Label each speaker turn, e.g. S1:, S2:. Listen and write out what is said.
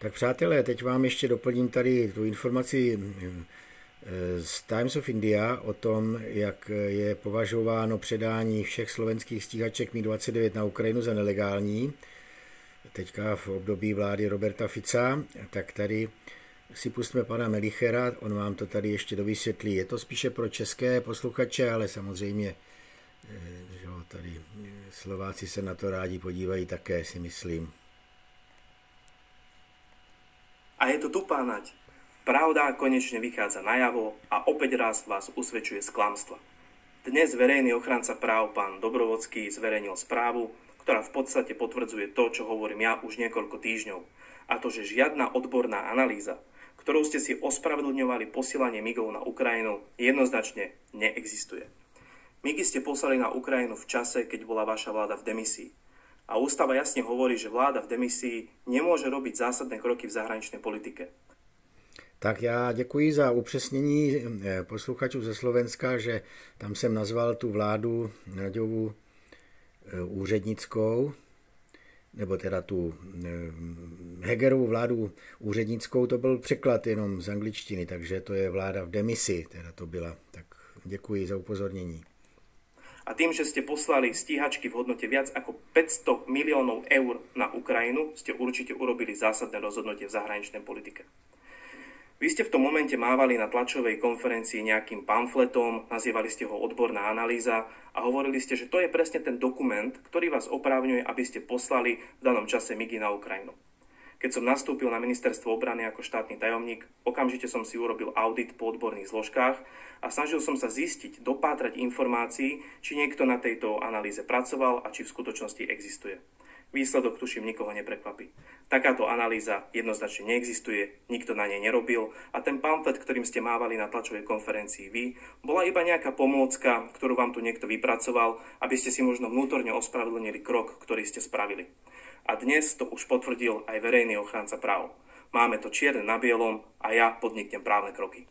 S1: Tak přátelé, teď vám ještě doplním tady tu informaci z Times of India o tom, jak je považováno předání všech slovenských stíhaček Mi-29 na Ukrajinu za nelegální. Teďka v období vlády Roberta Fica, tak tady si pustíme pana Melichera, on vám to tady ještě dovysvětlí. Je to spíše pro české posluchače, ale samozřejmě že tady Slováci se na to rádi podívají také, si myslím.
S2: A je to tu, pánať. Pravda konečne vychádza najavo a opäť raz vás usvedčuje z klamstva. Dnes verejný ochranca práv pán Dobrovodský zverejnil správu, ktorá v podstate potvrdzuje to, čo hovorím ja už niekoľko týždňov. A to, že žiadna odborná analýza, ktorou ste si ospravedlňovali posielanie MIGov na Ukrajinu, jednoznačne neexistuje. MIGy ste poslali na Ukrajinu v čase, keď bola vaša vláda v demisii. A ústava jasne hovorí, že vláda v demisii nemôže robiť zásadné kroky v zahraničnej politike.
S1: Tak já děkuji za upřesnění posluchačů ze Slovenska, že tam jsem nazval tu vládu Naďovu úřednickou, nebo teda tu Hegerovu vládu úřednickou, to byl překlad jenom z angličtiny, takže to je vláda v demisi, teda to byla. Tak děkuji za upozornění.
S2: A tým, že ste poslali stíhačky v hodnote viac ako 500 miliónov eur na Ukrajinu, ste určite urobili zásadné rozhodnutie v zahraničnej politike. Vy ste v tom momente mávali na tlačovej konferencii nejakým pamfletom, nazývali ste ho odborná analýza a hovorili ste, že to je presne ten dokument, ktorý vás oprávňuje, aby ste poslali v danom čase MIGy na Ukrajinu. Keď som nastúpil na ministerstvo obrany ako štátny tajomník, okamžite som si urobil audit po odborných zložkách a snažil som sa zistiť, dopátrať informácií, či niekto na tejto analýze pracoval a či v skutočnosti existuje. Výsledok, tuším, nikoho neprekvapí. Takáto analýza jednoznačne neexistuje, nikto na nej nerobil a ten pamflet, ktorým ste mávali na tlačovej konferencii vy, bola iba nejaká pomôcka, ktorú vám tu niekto vypracoval, aby ste si možno vnútorne ospravedlnili krok, ktorý ste spravili. A dnes to už potvrdil aj verejný ochranca práv. Máme to čierne na bielom a ja podniknem právne kroky.